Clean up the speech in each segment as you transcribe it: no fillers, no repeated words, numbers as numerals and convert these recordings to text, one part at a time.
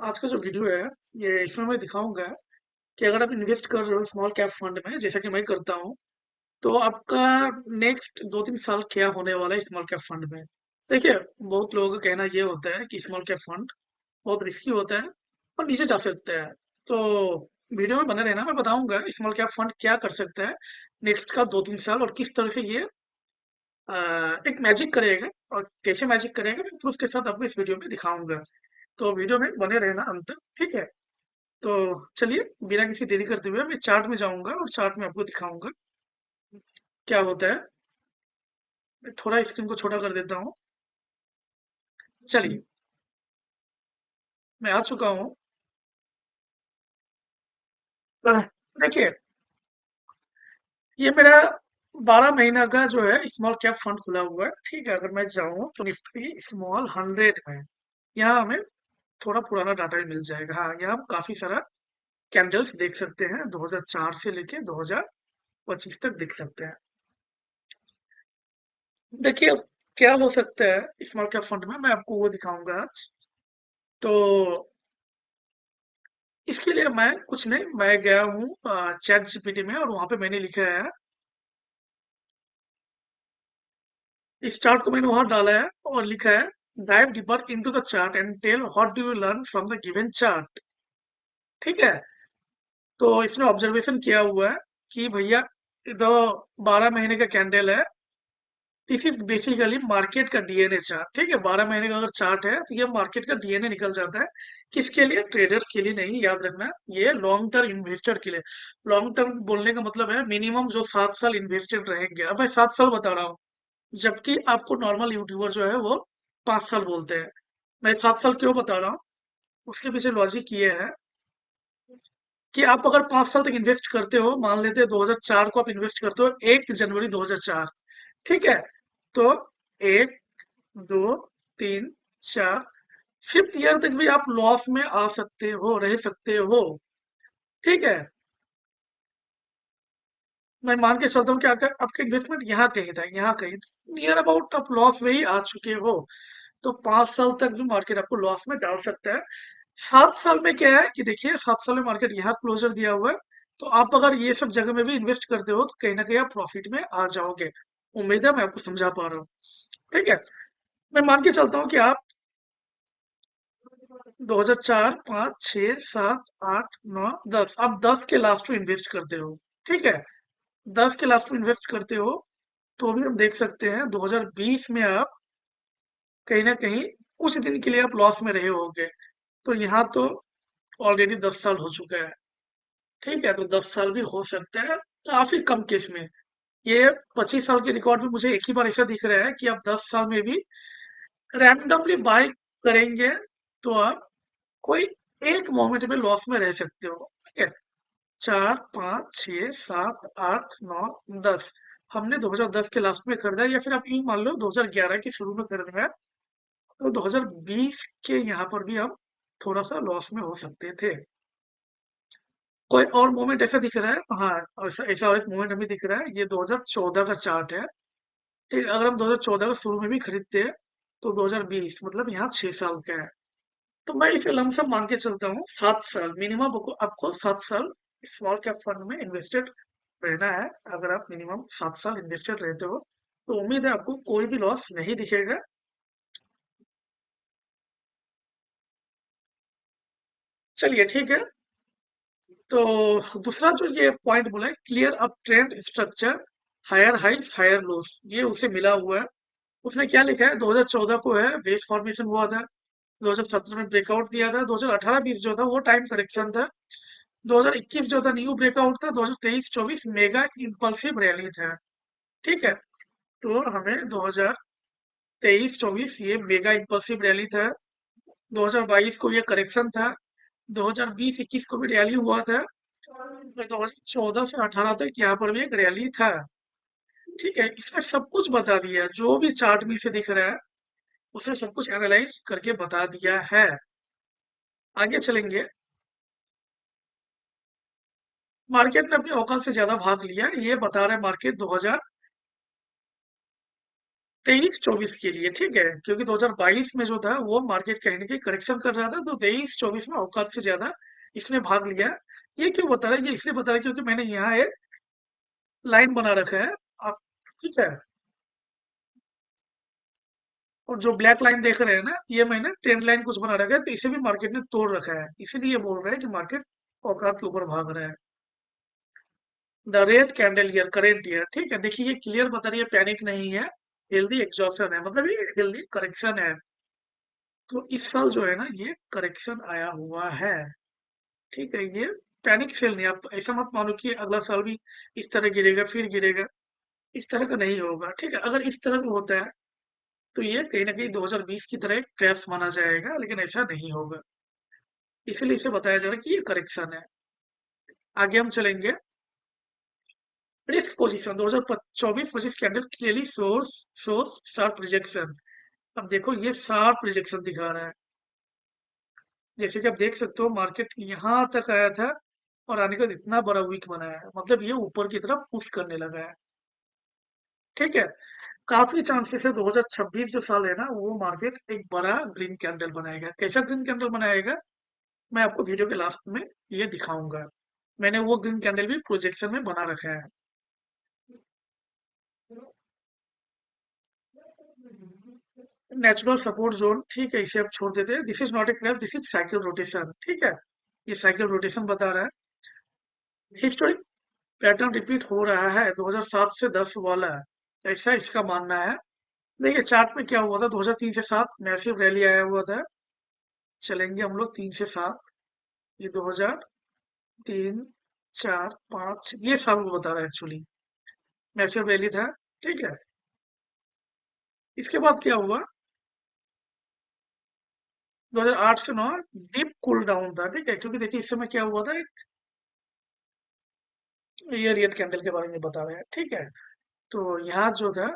आज का जो वीडियो है ये इसमें मैं दिखाऊंगा कि अगर आप इन्वेस्ट कर रहे हो स्मॉल कैप फंड में जैसा कि मैं करता हूँ तो आपका नेक्स्ट 2-3 साल क्या होने वाला है स्मॉल कैप फंड में। देखिए, बहुत लोगों का कहना ये होता है कि स्मॉल कैप फंड बहुत रिस्की होता है और नीचे जा सकता है। तो वीडियो में बने रहना, मैं बताऊंगा स्मॉल कैप फंड क्या कर सकता है नेक्स्ट का 2-3 साल और किस तरह से ये अ, एक मैजिक करेगा और कैसे मैजिक करेगा मैं प्रूफ के साथ आपको इस वीडियो में दिखाऊंगा। तो वीडियो में बने रहना अंत तक, ठीक है। तो चलिए, बिना किसी देरी करते हुए मैं चार्ट में जाऊंगा और चार्ट में आपको दिखाऊंगा क्या होता है। मैं थोड़ा स्क्रीन को छोटा कर देता हूँ। चलिए, मैं आ चुका हूँ। अह, देखिए, ये मेरा 12 महीना का जो है स्मॉल कैप फंड खुला हुआ है, ठीक है। अगर मैं जाऊँ तो निफ्टी स्मॉल 100 में यहाँ हमें थोड़ा पुराना डाटा भी मिल जाएगा। हाँ, यहाँ हम काफी सारा कैंडल्स देख सकते हैं, 2004 से लेके 2025 तक देख सकते हैं। देखिए, अब क्या हो सकता है स्मॉल कैप फंड में, मैं आपको वो दिखाऊंगा आज। तो इसके लिए मैं कुछ नहीं, मैं गया हूँ चैट जीपीटी में और वहां पे मैंने लिखा है, इस चार्ट को मैंने वहां डाला है और लिखा है dive deeper into the chart and tell what do you learn from the given chart. ठीक है। तो इसने ऑब्जर्वेशन किया हुआ है कि भैया, जो 12 महीने का कैंडल है, दिस इज बेसिकली मार्केट का डीएनए चार्ट। ठीक है, 12 महीने का अगर चार्ट है तो ये मार्केट का डीएनए निकल जाता है। किसके लिए? ट्रेडर्स के लिए नहीं, याद रखना, ये लॉन्ग टर्म इन्वेस्टर के लिए। लॉन्ग टर्म बोलने का मतलब है मिनिमम जो 7 साल इन्वेस्टेड रहेंगे। अब मैं 7 साल बता रहा हूँ, जबकि आपको नॉर्मल यूट्यूबर जो है वो 5 साल बोलते हैं। मैं 7 साल क्यों बता रहा हूँ, उसके पीछे लॉजिक ये है कि आप अगर 5 साल तक इन्वेस्ट करते हो, मान लेते हैं 2004 को आप इन्वेस्ट करते हो, 1 जनवरी 2004, ठीक है। तो 1, 2, 3, 4, फिफ्थ ईयर तक भी आप लॉस में आ सकते हो, रह सकते हो। ठीक है। मैं मान के चलता हूँ कि आपका इन्वेस्टमेंट यहाँ कहीं था, यहाँ कहीं नियर अबाउट आप लॉस में ही आ चुके हो। तो 5 साल तक भी मार्केट आपको लॉस में डाल सकता है। 7 साल में क्या है कि देखिए, 7 साल में मार्केट यहाँ क्लोजर दिया हुआ है। तो आप अगर ये सब जगह में भी इन्वेस्ट करते हो तो कहीं ना कहीं आप प्रॉफिट में आ जाओगे। उम्मीद है मैं आपको समझा पा रहा हूँ। ठीक है। मैं मान के चलता हूँ कि आप 2004, 5, 6, 7, 8, 9, 10, आप 10 के लास्ट में इन्वेस्ट करते हो। ठीक है। 10 के लास्ट में इन्वेस्ट करते हो तो भी हम देख सकते हैं 2020 में आप कहीं ना कहीं कुछ दिन के लिए आप लॉस में रहे होगे। तो यहाँ तो ऑलरेडी 10 साल हो चुका है। ठीक है, तो 10 साल भी हो सकता है काफी कम केस में। ये 25 साल के रिकॉर्ड में मुझे एक ही बार ऐसा दिख रहा है कि आप 10 साल में भी रैंडमली बाय करेंगे तो आप कोई एक मोमेंट में लॉस में रह सकते हो। ठीक है। 4, 5, 6, 7, 8, 9, 10 हमने 2010 के लास्ट में खरीदा, या फिर आप यूं मान लो 2011 के शुरू में खरीदा है। तो 2020 के यहाँ पर भी हम थोड़ा सा लॉस में हो सकते थे। कोई और मोमेंट ऐसा दिख रहा है? हाँ, ऐसा ऐसा और एक मोमेंट हमें दिख रहा है, ये 2014 का चार्ट है। ठीक है, अगर हम 2014 का शुरू में भी खरीदते हैं तो 2020 मतलब यहाँ 6 साल का है। तो मैं इसे लमसम मान के चलता हूँ 7 साल मिनिमम आपको 7 साल स्मॉल कैप फंड में इन्वेस्टेड रहना है। अगर आप मिनिमम 7 साल इन्वेस्टेड रहते हो तो उम्मीद है आपको कोई भी लॉस नहीं दिखेगा। चलिए, ठीक है। तो दूसरा जो ये पॉइंट बोला है, clear up trend structure, higher highs higher lows, ये उसे मिला हुआ है। उसने क्या लिखा है, 2014 को है बेस फॉर्मेशन हुआ था, 2017 में ब्रेकआउट दिया था, 2018-20 जो था वो टाइम करेक्शन था, 2021 जो था न्यू ब्रेकआउट था, 2023-24 मेगा इम्पल्सिव रैली था। ठीक है। तो हमें 2023-24 ये मेगा इम्पल्सिव रैली था, 2022 को ये करेक्शन था, 2020-21 को भी रैली हुआ था, फिर 2014 से 18 तक यहाँ पर भी एक रैली था। ठीक है, इसमें सब कुछ बता दिया है, जो भी चार्ट में से दिख रहा है उसने सब कुछ एनालाइज करके बता दिया है। आगे चलेंगे। मार्केट ने अपनी औकात से ज्यादा भाग लिया, ये बता रहा है मार्केट 23-24 के लिए, ठीक है, क्योंकि 2022 में जो था वो मार्केट कहीं ना कहीं करेक्शन कर रहा था, तो 23-24 में औकात से ज्यादा इसने भाग लिया। ये क्यों बता रहा है? ये इसलिए बता रहा है क्योंकि मैंने यहाँ एक लाइन बना रखा है, आप, ठीक है, और जो ब्लैक लाइन देख रहे हैं ना, ये मैंने ट्रेंड लाइन कुछ बना रखा है, तो इसे भी मार्केट ने तोड़ रखा है, इसीलिए बोल रहे हैं कि मार्केट औकात के ऊपर भाग रहा है। The red candle year, current year, ठीक है, देखिए ये क्लियर बता रही है, पैनिक नहीं है, हेल्दी एग्जॉशन है, मतलब ये हेल्दी करेक्शन है। तो इस साल जो है ना, ये करेक्शन आया हुआ है, ठीक है, ये पैनिक सेल नहीं, आप ऐसा मत मानो कि अगला साल भी इस तरह गिरेगा फिर गिरेगा, इस तरह का नहीं होगा, ठीक है, अगर इस तरह का होता है तो ये कहीं ना कहीं 2020 की तरह एक क्रैश माना जाएगा, लेकिन ऐसा नहीं होगा, इसीलिए इसे बताया जा रहा है कि ये करेक्शन है। आगे हम चलेंगे, risk position 2024-25 candle clearly shows sharp rejection. अब देखो ये शार्प रिजेक्शन दिखा रहा है, जैसे कि आप देख सकते हो मार्केट यहाँ तक आया था और आने के बाद इतना बड़ा वीक बनाया है, मतलब ये ऊपर की तरफ पुश करने लगा है, ठीक है, काफी चांसेस है 2026 जो साल है ना, वो मार्केट एक बड़ा ग्रीन कैंडल बनाएगा। कैसा ग्रीन कैंडल बनाएगा, मैं आपको वीडियो के लास्ट में ये दिखाऊंगा, मैंने वो ग्रीन कैंडल भी प्रोजेक्शन में बना रखा है। नेचुरल सपोर्ट जोन, ठीक है, इसे आप छोड़ देते हैं, this is not a crash, this is cycle rotation, ठीक है, ये साइकिल रोटेशन बता रहा है। हिस्टोरिक पैटर्न रिपीट हो रहा है 2007 से 10 वाला है, ऐसा इसका मानना है। देखिए चार्ट में क्या हुआ था, 2003 से 7 मैसिव रैली आया हुआ था, चलेंगे हम लोग 3 से 7, ये 2003, 4, 5, ये साल को बता रहा है एक्चुअली, मैसिव रैली था, ठीक है। इसके बाद क्या हुआ, 2008 से 9 डीप कूल डाउन था, ठीक है, क्योंकि देखिए इस समय क्या हुआ था, एक ये रियल कैंडल के बारे में बता रहे हैं, ठीक है। तो यहाँ जो था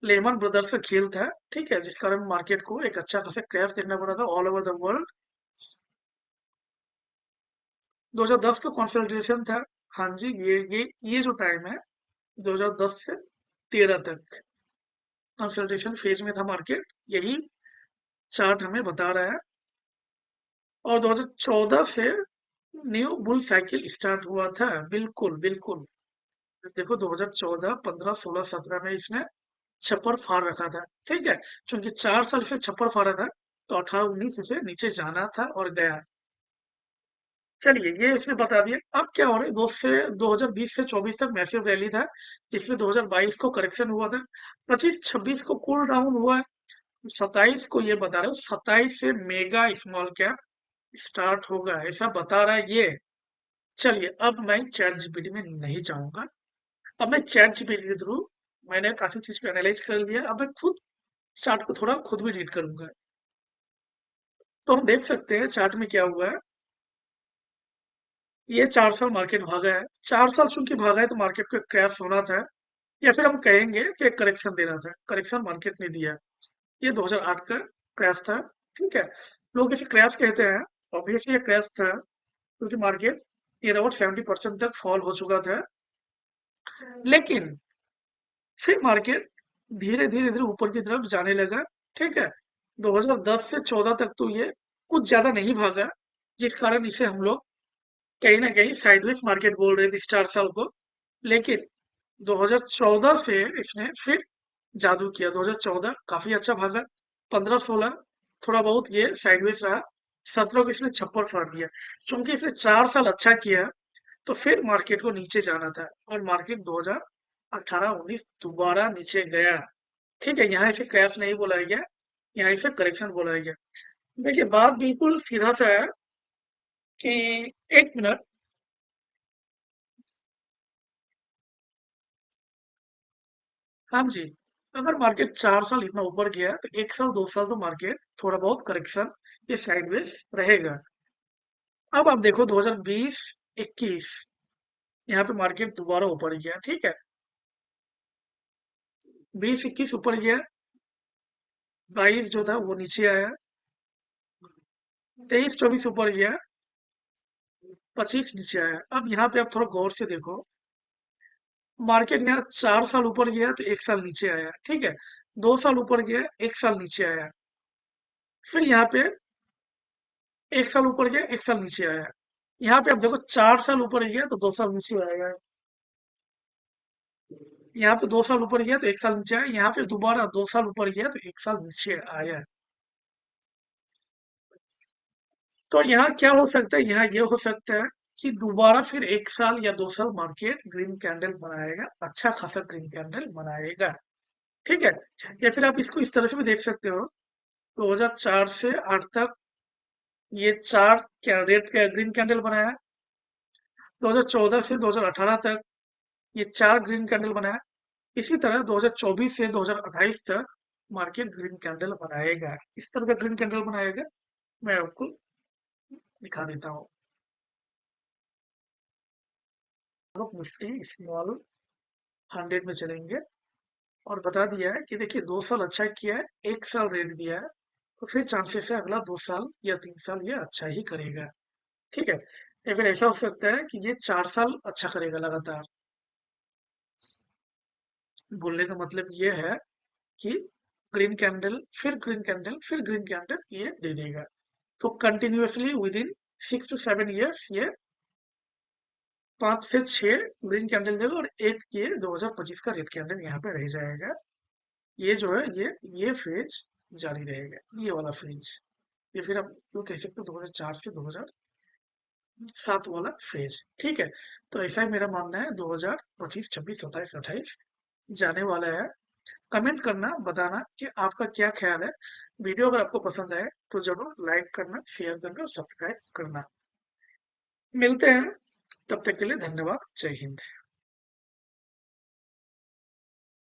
लेमन ब्रदर्स का खेल था, ठीक है, जिस कारण मार्केट को एक अच्छा खासा क्रैश देखना पड़ा था ऑल ओवर द वर्ल्ड। 2010 का कंसोलिडेशन था, हाँ जी, ये जो टाइम है 2010 से 13 तक कंसोलिडेशन फेज में था मार्केट, यही चार्ट हमें बता रहा है। और 2014 से न्यू बुल साइकिल स्टार्ट हुआ था, बिल्कुल बिल्कुल, देखो 2014, 15, 16, 17 में इसने छप्पर फाड़ रखा था, ठीक है, क्योंकि 4 साल से छप्पर फाड़ा था, तो 18-19 इसे नीचे जाना था और गया। चलिए ये इसने बता दिया, अब क्या हो रहा है, 2020 से 24 तक मैसिव रैली था, जिसमें 2022 को करेक्शन हुआ था, 25-26 को कूल डाउन हुआ है, 27 को ये बता रहा हूँ, 27 से मेगा स्मॉल कैप स्टार्ट होगा, ऐसा बता रहा है ये। चलिए अब मैं चैट जीपीटी में नहीं जाऊंगा, अब मैं चैट जीपीटी के थ्रू मैंने काफी चीज को एनालाइज कर लिया, अब मैं खुद चार्ट को थोड़ा खुद भी रीड करूंगा। तो हम देख सकते हैं चार्ट में क्या हुआ है, ये 4 साल मार्केट भागा है, 4 साल चूंकि भागा है तो मार्केट को क्रैश होना था, या फिर हम कहेंगे कि करेक्शन देना था, करेक्शन मार्केट ने दिया। ये 2008 का क्रैश था, ठीक है, लोग इसे क्रैश कहते हैं, ऑब्वियसली ये क्रैश था क्योंकि मार्केट ये अबाउट 70% तक फॉल हो चुका था, लेकिन फिर मार्केट धीरे धीरे धीरे ऊपर की तरफ जाने लगा, ठीक है, 2010 से 14 तक तो ये कुछ ज्यादा नहीं भागा, जिस कारण इसे हम लोग कहीं ना कहीं साइडवेज मार्केट बोल रहे थे इस 4 साल को, लेकिन 2014 से इसने फिर जादू किया, 2014 काफी अच्छा भागा, 15-16 थोड़ा बहुत ये साइडवेज रहा, 17 को इसने छप्पर फाड़ दिया, क्योंकि इसने 4 साल अच्छा किया, तो फिर मार्केट को नीचे जाना था, और मार्केट 2018-19 दोबारा नीचे गया, ठीक है, यहाँ इसे क्रैश नहीं बोला गया, यहाँ इसे करेक्शन बोला गया। देखिए बात बिल्कुल सीधा सा है कि, एक मिनट, हाँ जी, अगर मार्केट 4 साल इतना ऊपर गया तो 1 साल 2 साल तो मार्केट थोड़ा बहुत करेक्शन ये साइडवेज रहेगा। अब आप देखो 2020-21, यहाँ पे मार्केट दोबारा ऊपर गया, ठीक है, 20-21 ऊपर गया, 22 जो था वो नीचे आया, 23-24 ऊपर गया, 25 नीचे आया। अब यहाँ पे आप थोड़ा गौर से देखो, मार्केट यहाँ 4 साल ऊपर गया तो 1 साल नीचे आया, ठीक है। 2 साल ऊपर गया, 1 साल नीचे आया। फिर यहाँ पे 1 साल ऊपर गया, 1 साल नीचे आया। यहाँ पे अब देखो 4 साल ऊपर गया तो 2 साल नीचे आएगा। यहाँ पे 2 साल ऊपर गया तो 1 साल नीचे आया। यहाँ पे दोबारा 2 साल ऊपर गया तो 1 साल नीचे आया। तो यहाँ क्या हो सकता है, यहाँ ये हो सकता है कि दोबारा फिर 1 साल या 2 साल मार्केट ग्रीन कैंडल बनाएगा, अच्छा खासा ग्रीन कैंडल बनाएगा, ठीक है। या फिर आप इसको इस तरह से भी देख सकते हो, 2004 से 8 तक ये चार क्या रेड ग्रीन कैंडल बनाया। 2014 से 2018 तक ये 4 ग्रीन कैंडल बनाया। इसी तरह 2024 से 2028 तक मार्केट ग्रीन कैंडल बनाएगा। इस तरह का ग्रीन कैंडल बनाएगा, मैं आपको दिखा देता हूँ। लोग निफ्टी स्मॉल 100 में चलेंगे और बता दिया है कि देखिए 2 साल अच्छा किया है, 1 साल रेट दिया है, तो फिर चांसेस है अगला 2 साल या 3 साल ये अच्छा ही करेगा, ठीक है। या फिर ऐसा हो सकता है कि ये 4 साल अच्छा करेगा लगातार। बोलने का मतलब ये है कि ग्रीन कैंडल फिर ग्रीन कैंडल फिर ग्रीन कैंडल ये दे देगा। तो continuously with in 6 to 7 years ये 5 से 6 ग्रीन कैंडल देगा और एक ये 2025 का रेड कैंडल यहाँ पे रह जाएगा। ये जो है ये फेज जारी रहेगा, ये वाला फेज। ये फिर आप क्यों कह सकते हो 2004 से 2007 वाला फेज, ठीक है। तो ऐसा ही मेरा मानना है, 2025, 26, 27, 28 जाने वाला है। कमेंट करना, बताना कि आपका क्या ख्याल है। वीडियो अगर आपको पसंद आए तो जरूर लाइक करना, शेयर करना और सब्सक्राइब करना। मिलते हैं, तब तक के लिए धन्यवाद। जय हिंद।